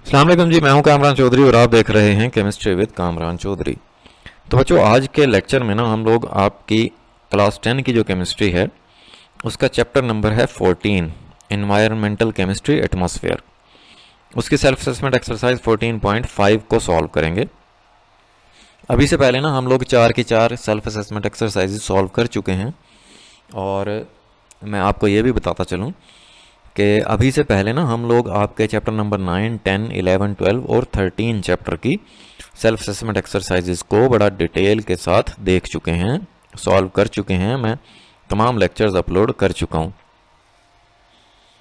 अस्सलाम वालेकुम जी, मैं हूं कामरान चौधरी और आप देख रहे हैं केमिस्ट्री विद कामरान चौधरी। तो बच्चों, आज के लेक्चर में ना हम लोग आपकी क्लास 10 की जो केमिस्ट्री है उसका चैप्टर नंबर है 14, एनवायरमेंटल केमिस्ट्री एटमॉस्फेयर। उसकी सेल्फ असेसमेंट एक्सरसाइज 14.5 को सॉल्व करेंगे। अभी से पहले ना हम लोग 4 की 4 सेल्फ असेसमेंट एक्सरसाइज सॉल्व कर चुके हैं। और मैं आपको ये भी बताता चलूँ कि अभी से पहले ना हम लोग आपके चैप्टर नंबर 9, 10, 11, 12 और 13 चैप्टर की सेल्फ असेसमेंट एक्सरसाइजेस को बड़ा डिटेल के साथ देख चुके हैं, सॉल्व कर चुके हैं। मैं तमाम लेक्चर्स अपलोड कर चुका हूँ।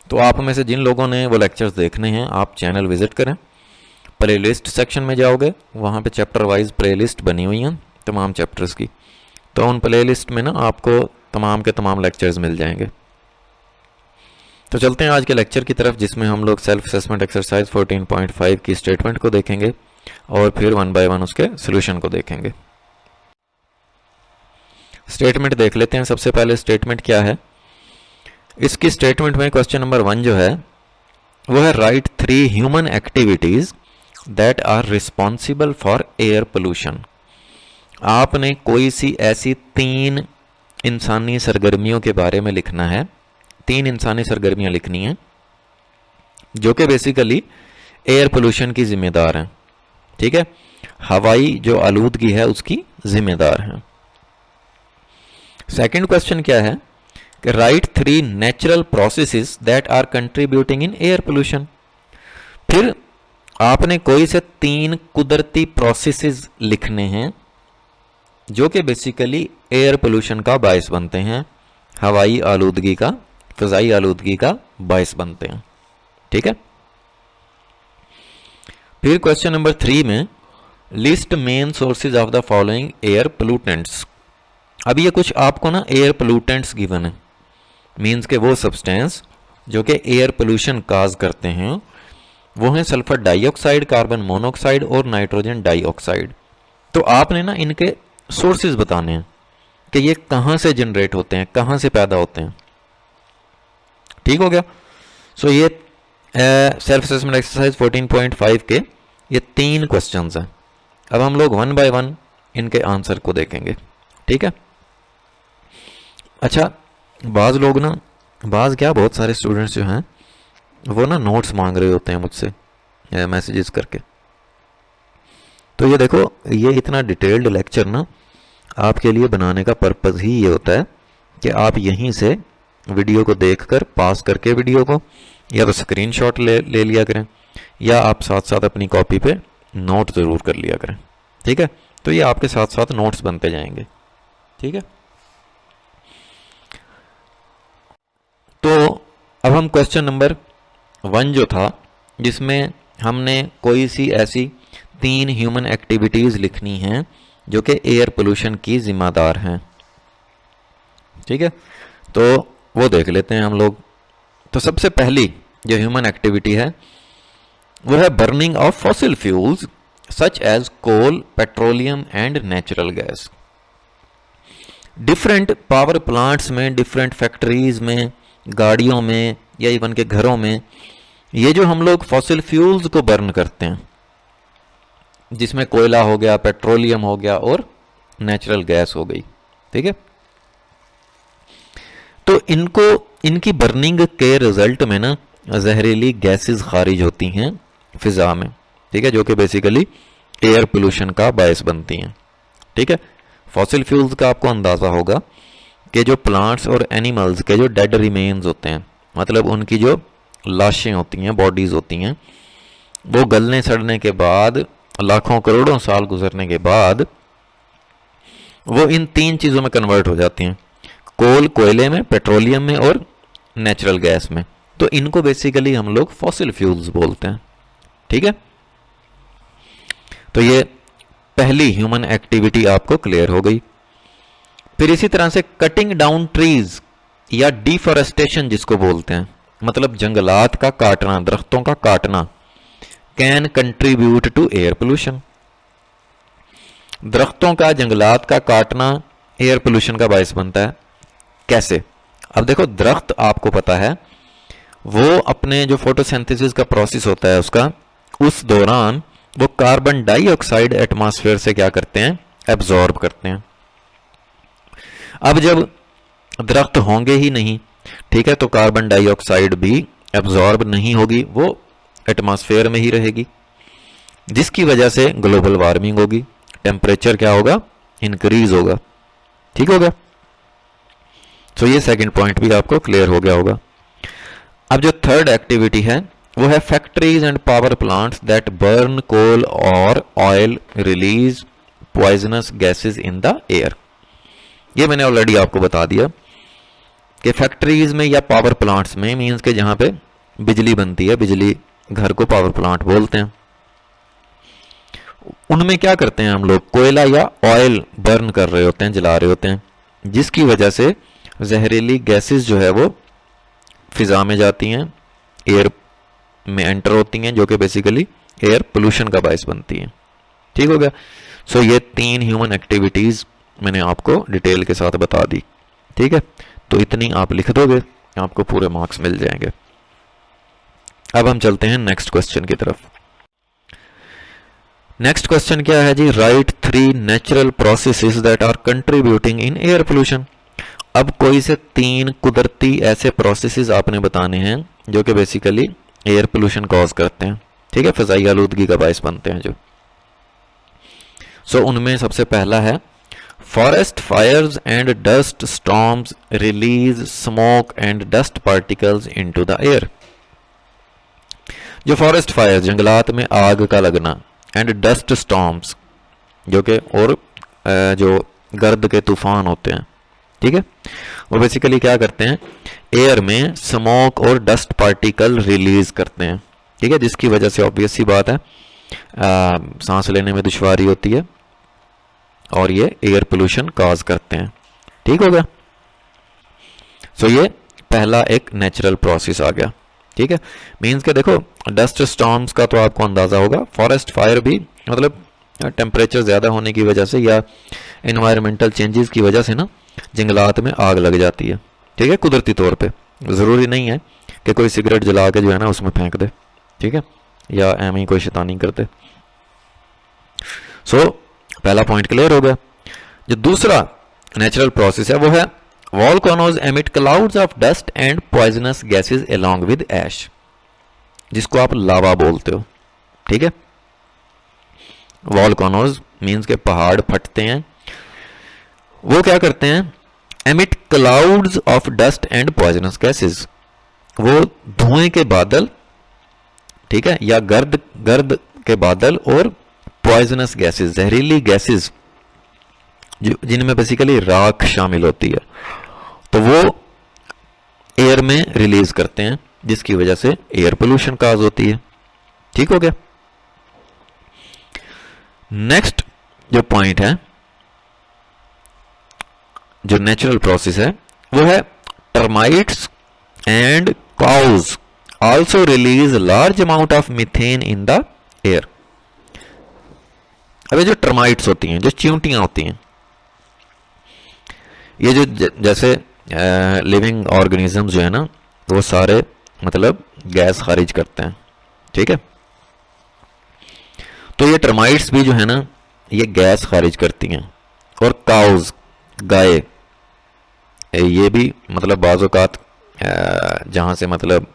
तो आप में से जिन लोगों ने वो लेक्चर्स देखने हैं, आप चैनल विज़िट करें, प्लेलिस्ट सेक्शन में जाओगे, वहाँ पे चैप्टर वाइज प्लेलिस्ट बनी हुई हैं तमाम चैप्टर्स की। तो उन प्लेलिस्ट में ना आपको तमाम के तमाम लेक्चर्स मिल जाएंगे। तो चलते हैं आज के लेक्चर की तरफ, जिसमें हम लोग सेल्फ असेसमेंट एक्सरसाइज 14.5 की स्टेटमेंट को देखेंगे और फिर 1 बाय 1 उसके सोल्यूशन को देखेंगे। स्टेटमेंट देख लेते हैं। सबसे पहले स्टेटमेंट क्या है। इसकी स्टेटमेंट में क्वेश्चन नंबर 1 जो है वो है, write 3 human activities that are responsible for air pollution. आपने कोई सी ऐसी 3 इंसानी सरगर्मियों के बारे में लिखना है। 3 इंसानी सरगर्मियां लिखनी हैं जो कि बेसिकली एयर पोल्यूशन की जिम्मेदार हैं। ठीक है, हवाई जो आलूदगी है उसकी जिम्मेदार हैं। सेकंड क्वेश्चन क्या है कि write 3 natural processes that are contributing in air pollution. फिर आपने कोई से 3 कुदरती प्रोसेसेस लिखने हैं जो कि बेसिकली एयर पोल्यूशन का बायस बनते हैं, हवाई आलूदगी का, फ़ज़ाई आलूदगी का बायस बनते हैं। ठीक है। फिर क्वेश्चन नंबर 3 में list main sources of the following air pollutants. अब ये कुछ आपको ना एयर पोल्यूटेंट्स गिवन है, मीन्स के वो सब्सटेंस जो कि एयर पोल्यूशन काज करते हैं वो हैं सल्फर डाइऑक्साइड, कार्बन मोनोऑक्साइड और नाइट्रोजन डाइऑक्साइड। तो आपने ना इनके सोर्सेज बताने हैं कि ये कहाँ से जनरेट होते हैं, कहाँ से पैदा होते हैं। ठीक हो गया। सो ये सेल्फ असेसमेंट एक्सरसाइज 14.5 के ये 3 क्वेश्चंस हैं। अब हम लोग 1 बाय 1 इनके आंसर को देखेंगे। ठीक है। अच्छा, बाज़ लोग ना, बाज़ क्या, बहुत सारे स्टूडेंट्स जो हैं वो ना नोट्स मांग रहे होते हैं मुझसे मैसेजेस करके। तो ये देखो, ये इतना डिटेल्ड लेक्चर ना आपके लिए बनाने का पर्पज़ ही ये होता है कि आप यहीं से वीडियो को देखकर पास करके वीडियो को या तो स्क्रीनशॉट ले लिया करें या आप साथ साथ अपनी कॉपी पे नोट ज़रूर कर लिया करें। ठीक है। तो ये आपके साथ साथ नोट्स बनते जाएंगे। ठीक है। तो अब हम क्वेश्चन नंबर 1 जो था, जिसमें हमने कोई सी ऐसी 3 ह्यूमन एक्टिविटीज़ लिखनी हैं जो कि एयर पोल्यूशन की जिम्मेदार हैं। ठीक है। तो वो देख लेते हैं हम लोग। तो सबसे पहली जो ह्यूमन एक्टिविटी है वो है burning of fossil fuels such as coal, petroleum and natural gas. Different power plants में, डिफरेंट फैक्ट्रीज में, गाड़ियों में या इवन के घरों में ये जो हम लोग फॉसिल फ्यूल्स को बर्न करते हैं, जिसमें कोयला हो गया, पेट्रोलियम हो गया और नेचुरल गैस हो गई। ठीक है। तो इनकी बर्निंग के रिजल्ट में ना जहरीली गैसेस खारिज होती हैं फिजा में। ठीक है, जो कि बेसिकली एयर पोल्यूशन का बायस बनती हैं। ठीक है। फॉसिल फ्यूल्स का आपको अंदाज़ा होगा कि जो प्लांट्स और एनिमल्स के जो डेड रिमेन्स होते हैं, मतलब उनकी जो लाशें होती हैं, बॉडीज़ होती हैं, वो गलने सड़ने के बाद, लाखों करोड़ों साल गुजरने के बाद वो इन 3 चीज़ों में कन्वर्ट हो जाती हैं, कोल कोयले में, पेट्रोलियम में और नेचुरल गैस में। तो इनको बेसिकली हम लोग फॉसिल फ्यूल्स बोलते हैं। ठीक है। तो ये पहली ह्यूमन एक्टिविटी आपको क्लियर हो गई। फिर इसी तरह से कटिंग डाउन ट्रीज या डिफॉरेस्टेशन जिसको बोलते हैं, मतलब जंगलात का काटना, दरख्तों का काटना, can contribute to air pollution. दरख्तों का, जंगलात का काटना एयर पोल्यूशन का बायस बनता है। कैसे? अब देखो, दरख्त आपको पता है वो अपने जो फोटोसिंथेसिस का प्रोसेस होता है उसका, उस दौरान वो कार्बन डाइऑक्साइड एटमॉस्फेयर से क्या करते हैं, एब्जॉर्ब करते हैं। अब जब दरख्त होंगे ही नहीं, ठीक है, तो कार्बन डाइऑक्साइड भी एब्जॉर्ब नहीं होगी, वो एटमॉस्फेयर में ही रहेगी, जिसकी वजह से ग्लोबल वार्मिंग होगी, टेम्परेचर क्या होगा, इंक्रीज होगा। ठीक हो गया। तो ये सेकंड पॉइंट भी आपको क्लियर हो गया होगा। अब जो थर्ड एक्टिविटी है वो है factories and power plants that burn coal और oil release poisonous gases in the air. ये मैंने ऑलरेडी आपको बता दिया कि फैक्ट्रीज में या पावर प्लांट्स में मीन्स के जहां पे बिजली बनती है, बिजली घर को पावर प्लांट बोलते हैं, उनमें क्या करते हैं हम लोग, कोयला या ऑयल बर्न कर रहे होते हैं, जला रहे होते हैं, जिसकी वजह से जहरीली गैसेस जो है वो फिजा में जाती हैं, एयर में एंटर होती हैं, जो कि बेसिकली एयर पोल्यूशन का बायस बनती हैं। ठीक हो गया। सो ये 3 ह्यूमन एक्टिविटीज मैंने आपको डिटेल के साथ बता दी। ठीक है, तो इतनी आप लिख दोगे, आपको पूरे मार्क्स मिल जाएंगे। अब हम चलते हैं नेक्स्ट क्वेश्चन की तरफ। नेक्स्ट क्वेश्चन क्या है जी, write 3 natural processes that are contributing in air pollution. अब कोई से 3 कुदरती ऐसे प्रोसेसेस आपने बताने हैं जो कि बेसिकली एयर पोल्यूशन कॉज करते हैं। ठीक है, फिजाई आलूदगी का बायस बनते हैं जो। सो उनमें सबसे पहला है forest fires and dust storms release smoke and dust particles into the air. जो फॉरेस्ट फायर, जंगलात में आग का लगना, एंड डस्ट स्टॉर्म्स जो कि और जो गर्द के तूफान होते हैं, ठीक है, वो बेसिकली क्या करते हैं, एयर में स्मोक और डस्ट पार्टिकल रिलीज करते हैं। ठीक है, जिसकी वजह से ऑब्वियस सी बात है सांस लेने में दुश्वारी होती है और ये एयर पोल्यूशन कॉज करते हैं। ठीक हो गया। सो ये पहला एक नेचुरल प्रोसेस आ गया। ठीक है, मीन्स के देखो डस्ट स्टॉर्म्स का तो आपको अंदाजा होगा, फॉरेस्ट फायर भी मतलब टेम्परेचर ज़्यादा होने की वजह से या इन्वायरमेंटल चेंजेस की वजह से ना जंगलात में आग लग जाती है। ठीक है, कुदरती तौर पे, ज़रूरी नहीं है कि कोई सिगरेट जला के जो है ना उसमें फेंक दे, ठीक है, या एम ही कोई शैतानी कर दे। सो पहला पॉइंट क्लियर हो गया। जो दूसरा नेचुरल प्रोसेस है वो है volcanoes emit clouds of dust and poisonous gases along with ash, जिसको आप लावा बोलते हो। ठीक है, वॉल्केनोज मीन्स के पहाड़ फटते हैं, वो क्या करते हैं, emit clouds of dust and poisonous gases, वो धुएं के बादल, ठीक है, या गर्द के बादल और पॉइजनस गैसेस, जहरीली गैसेस जिनमें बेसिकली राख शामिल होती है, तो वो एयर में रिलीज करते हैं, जिसकी वजह से एयर पोल्यूशन काज होती है। ठीक हो गया। नेक्स्ट जो पॉइंट है, जो नेचुरल प्रोसेस है वो है termites and cows also release large amount of methane in the air. अब जो टर्माइट्स होती हैं, जो चींटियां होती हैं, ये जो जैसे लिविंग ऑर्गेनिजम्स जो है ना, वो सारे मतलब गैस खारिज करते हैं। ठीक है, तो ये टर्माइट्स भी जो है ना ये गैस खारिज करती हैं, और काउज गाय, ये भी मतलब बाज़ औक़ात जहाँ से मतलब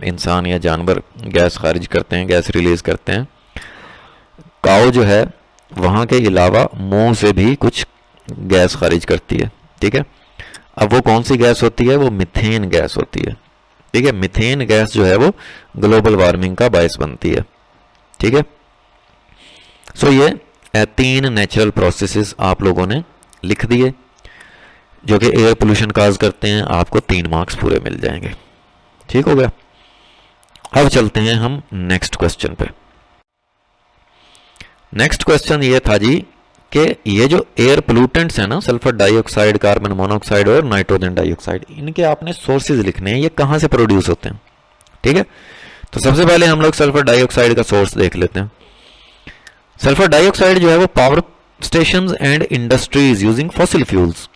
इंसान या जानवर गैस खारिज करते हैं, गैस रिलीज करते हैं, काऊ जो है वहाँ के अलावा मुंह से भी कुछ गैस खारिज करती है। ठीक है, अब वो कौन सी गैस होती है, वो मीथेन गैस होती है। ठीक है, मीथेन गैस जो है वो ग्लोबल वार्मिंग का बायस बनती है। ठीक है, सो ये 3 नेचुरल प्रोसेसेस आप लोगों ने लिख दिए जो कि एयर पोल्यूशन काज करते हैं, आपको 3 मार्क्स पूरे मिल जाएंगे। ठीक हो गया। अब चलते हैं हम नेक्स्ट क्वेश्चन पे। नेक्स्ट क्वेश्चन ये था जी कि ये जो एयर पोल्यूटेंट्स हैं ना, सल्फर डाइऑक्साइड, कार्बन मोनोऑक्साइड और नाइट्रोजन डाइऑक्साइड, इनके आपने सोर्सेज लिखने हैं, ये कहाँ से प्रोड्यूस होते हैं। ठीक है, तो सबसे पहले हम लोग सल्फर डाइऑक्साइड का सोर्स देख लेते हैं। सल्फर डाइऑक्साइड जो है वो power stations and industries using fossil fuels,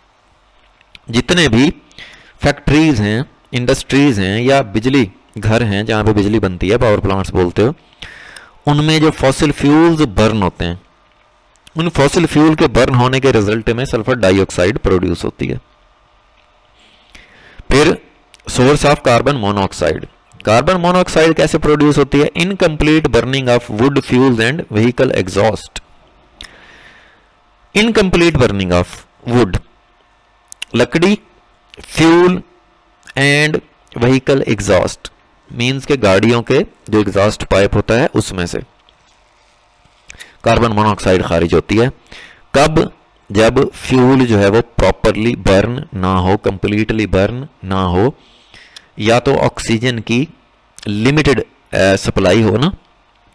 जितने भी फैक्ट्रीज हैं, इंडस्ट्रीज हैं या बिजली घर हैं जहाँ पे बिजली बनती है, पावर प्लांट्स बोलते हो, उनमें जो फॉसिल फ्यूल्स बर्न होते हैं, उन फॉसिल फ्यूल के बर्न होने के रिजल्ट में सल्फर डाइऑक्साइड प्रोड्यूस होती है। फिर source of carbon monoxide, carbon monoxide कैसे प्रोड्यूस होती है? Incomplete burning of wood fuels and vehicle exhaust. Incomplete burning of wood, लकड़ी, fuel and vehicle exhaust, means के गाड़ियों के जो एग्जॉस्ट पाइप होता है उसमें से कार्बन मोनोऑक्साइड खारिज होती है। कब? जब फ्यूल जो है वो प्रॉपरली बर्न ना हो, कंप्लीटली बर्न ना हो, या तो ऑक्सीजन की लिमिटेड सप्लाई हो ना,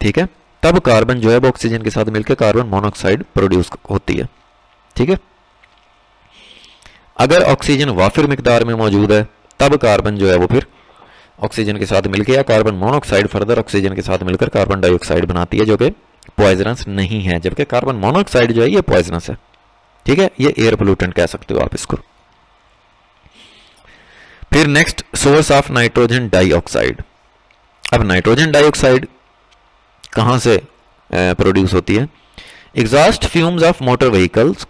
ठीक है, तब कार्बन जो है वो ऑक्सीजन के साथ मिलकर कार्बन मोनोऑक्साइड प्रोड्यूस होती है। ठीक है, अगर ऑक्सीजन वाफिर मिकदार में मौजूद है तब कार्बन जो है वो फिर ऑक्सीजन के साथ मिलकर या कार्बन मोनोऑक्साइड फर्दर ऑक्सीजन के साथ मिलकर कार्बन डाइऑक्साइड बनाती है, जो कि पॉइजनस नहीं है, जबकि कार्बन मोनोऑक्साइड जो है ये पॉइजनस है। ठीक है, ये एयर पोल्यूटेंट कह सकते हो आप इसको। फिर next, source of nitrogen dioxide. अब नाइट्रोजन डाइऑक्साइड कहां से प्रोड्यूस होती है? Exhaust fumes of motor vehicles,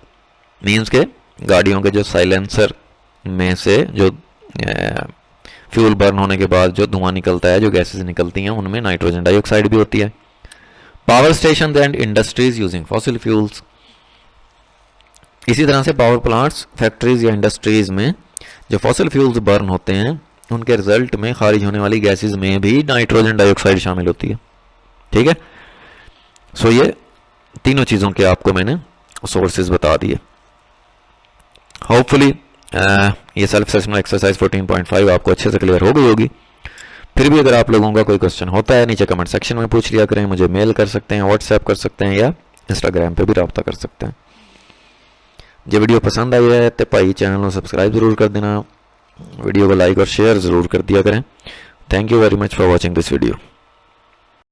means के गाड़ियों के जो साइलेंसर में से जो फ्यूल बर्न होने के बाद जो धुआं निकलता है, जो गैसेस निकलती हैं, उनमें नाइट्रोजन डाइऑक्साइड भी होती है। Power station and industries using fossil fuels, इसी तरह से पावर प्लांट्स, फैक्ट्रीज या इंडस्ट्रीज में जो फॉसिल फ्यूल्स बर्न होते हैं उनके रिजल्ट में खारिज होने वाली गैसेस में भी नाइट्रोजन डाइऑक्साइड शामिल होती है। ठीक है, सो ये तीनों चीज़ों के आपको मैंने सोर्सेज बता दिए। होपफुली ये सेल्फ असेसमेंट एक्सरसाइज 14.5 आपको अच्छे से क्लियर हो गई होगी। फिर भी अगर आप लोगों का कोई क्वेश्चन होता है नीचे कमेंट सेक्शन में पूछ लिया करें, मुझे मेल कर सकते हैं, व्हाट्सएप कर सकते हैं या इंस्टाग्राम पे भी रब्ता कर सकते हैं। जो वीडियो पसंद आई है तो भाई चैनल को सब्सक्राइब जरूर कर देना, वीडियो को लाइक और शेयर जरूर कर दिया करें। Thank you very much for watching this video.